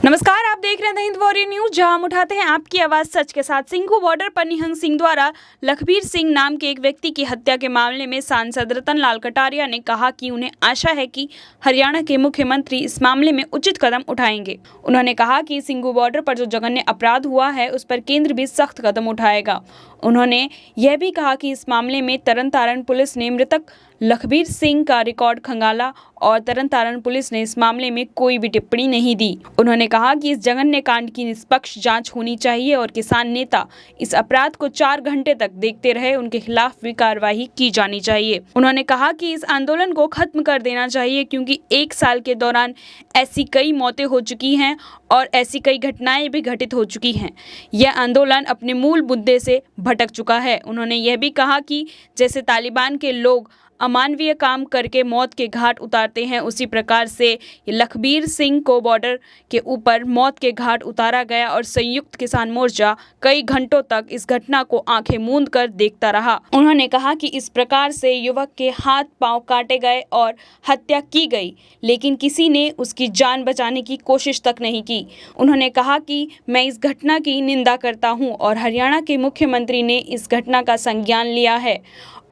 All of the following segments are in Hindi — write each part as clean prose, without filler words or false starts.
नमस्कार, आप देख रहे हैं द हिंद वॉरियर न्यूज, जहां हम उठाते हैं आपकी आवाज सच के साथ। सिंघू बॉर्डर पर निहंग सिंह द्वारा लखबीर सिंह नाम के एक व्यक्ति की हत्या के मामले में सांसद रतन लाल कटारिया ने कहा कि उन्हें आशा है कि हरियाणा के मुख्यमंत्री इस मामले में उचित कदम उठाएंगे। उन्होंने कहा कि सिंघू बॉर्डर पर जो जघन्य अपराध हुआ है उस पर केंद्र भी सख्त कदम उठाएगा। उन्होंने यह भी कहा कि इस मामले में तरन तारण पुलिस ने मृतक लखबीर सिंह का रिकॉर्ड खंगाला और तरन तारण पुलिस ने इस मामले में कोई भी टिप्पणी नहीं दी। उन्होंने कहा कि इस जघन्य कांड की निष्पक्ष जांच होनी चाहिए और किसान नेता इस अपराध को 4 घंटे तक देखते रहे, उनके खिलाफ भी कार्रवाई की जानी चाहिए। उन्होंने कहा कि इस आंदोलन को खत्म कर देना चाहिए क्योंकि 1 साल के दौरान ऐसी कई मौतें हो चुकी हैं और ऐसी कई घटनाएं भी घटित हो चुकी हैं। यह आंदोलन अपने मूल मुद्दे से भटक चुका है। उन्होंने यह भी कहा कि जैसे तालिबान के लोग अमानवीय काम करके मौत के घाट उतारते हैं, उसी प्रकार से लखबीर सिंह को बॉर्डर के ऊपर मौत के घाट उतारा गया और संयुक्त किसान मोर्चा कई घंटों तक इस घटना को आंखें मूंद कर देखता रहा। उन्होंने कहा कि इस प्रकार से युवक के हाथ पांव काटे गए और हत्या की गई, लेकिन किसी ने उसकी जान बचाने की कोशिश तक नहीं की। उन्होंने कहा कि मैं इस घटना की निंदा करता हूं और हरियाणा के मुख्यमंत्री ने इस घटना का संज्ञान लिया है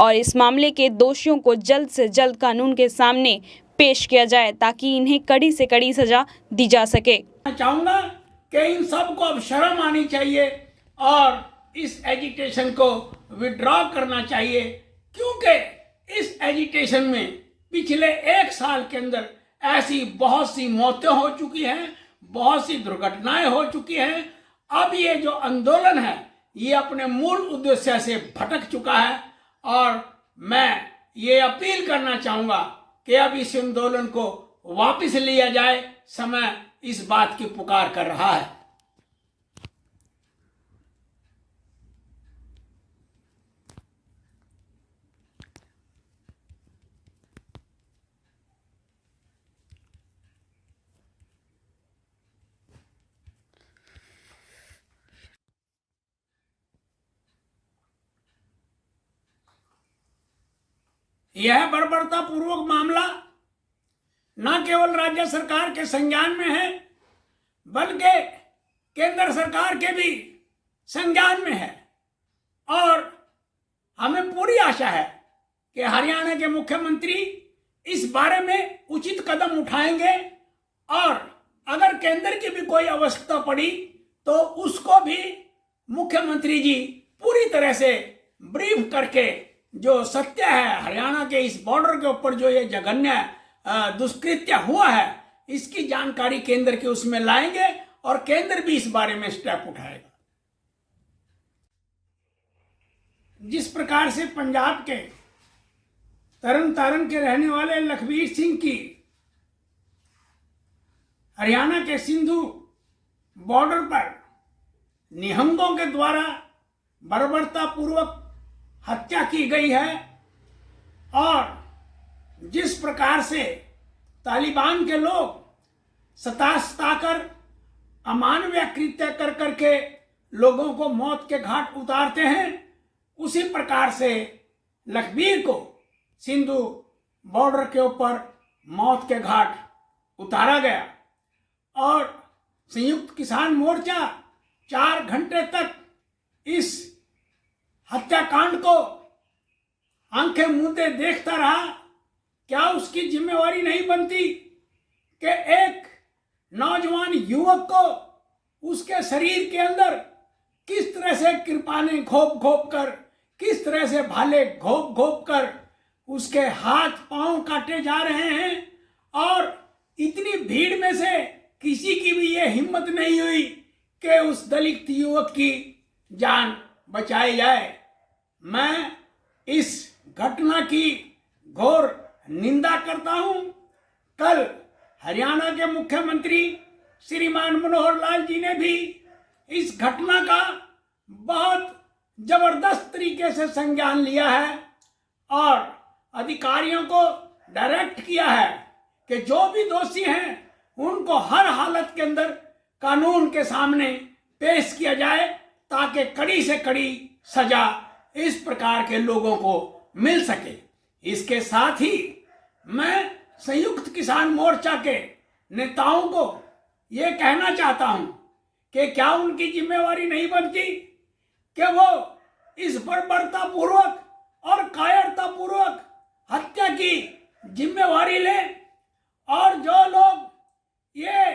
और इस मामले के दोषियों को जल्द से जल्द कानून के सामने पेश किया जाए ताकि इन्हें कड़ी से कड़ी सजा दी जा सके। मैं चाहूंगा कि इन सब को अब शर्म आनी चाहिए और इस एजिटेशन को विड्रॉ करना चाहिए, क्योंकि इस एजिटेशन में पिछले 1 साल के अंदर ऐसी बहुत सी मौतें हो चुकी हैं, बहुत सी दुर्घटनाएं हो चुकी हैं। अब ये जो आंदोलन है ये अपने मूल उद्देश्य से भटक चुका है और मैं ये अपील करना चाहूंगा कि अब इस आंदोलन को वापस लिया जाए। समय इस बात की पुकार कर रहा है। यह बर्बरतापूर्वक मामला न केवल राज्य सरकार के संज्ञान में है बल्कि केंद्र सरकार के भी संज्ञान में है और हमें पूरी आशा है कि हरियाणा के मुख्यमंत्री इस बारे में उचित कदम उठाएंगे और अगर केंद्र की भी कोई आवश्यकता पड़ी तो उसको भी मुख्यमंत्री जी पूरी तरह से ब्रीफ करके जो सत्य है हरियाणा के इस बॉर्डर के ऊपर जो ये जघन्य दुष्कृत्य हुआ है इसकी जानकारी केंद्र के उसमें लाएंगे और केंद्र भी इस बारे में स्टेप उठाएगा। जिस प्रकार से पंजाब के तरन तारण के रहने वाले लखबीर सिंह की हरियाणा के सिंधु बॉर्डर पर निहंगों के द्वारा बर्बरतापूर्वक हत्या की गई है और जिस प्रकार से तालिबान के लोग सताकर अमानवीय कृत्य कर करके लोगों को मौत के घाट उतारते हैं, उसी प्रकार से लखबीर को सिंधु बॉर्डर के ऊपर मौत के घाट उतारा गया और संयुक्त किसान मोर्चा 4 घंटे तक इस हत्याकांड को आंखें मूंदे देखता रहा। क्या उसकी जिम्मेवारी नहीं बनती कि एक नौजवान युवक को उसके शरीर के अंदर किस तरह से कृपाने घोप घोप कर, किस तरह से भाले घोप घोप कर उसके हाथ पांव काटे जा रहे हैं और इतनी भीड़ में से किसी की भी ये हिम्मत नहीं हुई कि उस दलित युवक की जान बचाई जाए। मैं इस घटना की घोर निंदा करता हूं। कल हरियाणा के मुख्यमंत्री श्रीमान मनोहर लाल जी ने भी इस घटना का बहुत जबरदस्त तरीके से संज्ञान लिया है और अधिकारियों को डायरेक्ट किया है कि जो भी दोषी हैं उनको हर हालत के अंदर कानून के सामने पेश किया जाए ताकि कड़ी से कड़ी सजा इस प्रकार के लोगों को मिल सके। इसके साथ ही मैं संयुक्त किसान मोर्चा के नेताओं को ये कहना चाहता हूं कि क्या उनकी जिम्मेवारी नहीं बनती कि वो इस बर्बरतापूर्वक और कायरतापूर्वक हत्या की जिम्मेवारी लें, और जो लोग ये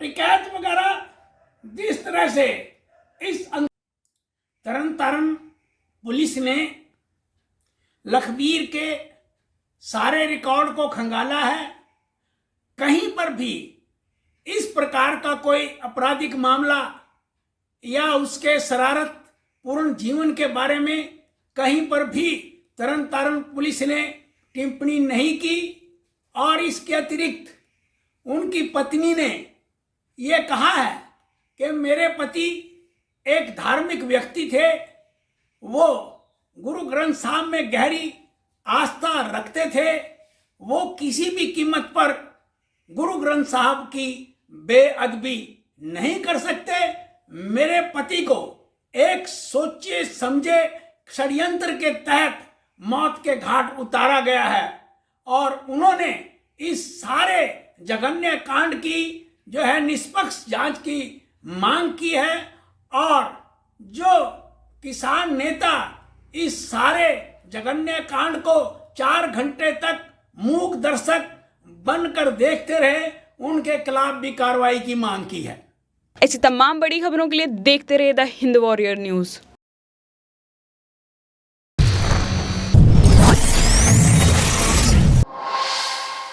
टिकैत वगैरह जिस तरह से इस तरन तारण पुलिस ने लखबीर के सारे रिकॉर्ड को खंगाला है, कहीं पर भी इस प्रकार का कोई आपराधिक मामला या उसके शरारत पूर्ण जीवन के बारे में कहीं पर भी तरन तारण पुलिस ने टिप्पणी नहीं की। और इसके अतिरिक्त उनकी पत्नी ने ये कहा है कि मेरे पति एक धार्मिक व्यक्ति थे, वो गुरु ग्रंथ साहब में गहरी आस्था रखते थे, वो किसी भी कीमत पर गुरु ग्रंथ साहब की बेअदबी नहीं कर सकते। मेरे पति को एक सोचे समझे षड्यंत्र के तहत मौत के घाट उतारा गया है, और उन्होंने इस सारे जघन्य कांड की जो है निष्पक्ष जांच की मांग की है। और जो किसान नेता इस सारे जघन्य कांड को 4 घंटे तक मूक दर्शक बनकर देखते रहे, उनके खिलाफ भी कार्रवाई की मांग की है। ऐसी तमाम बड़ी खबरों के लिए देखते रहिए द हिंद वॉरियर न्यूज़।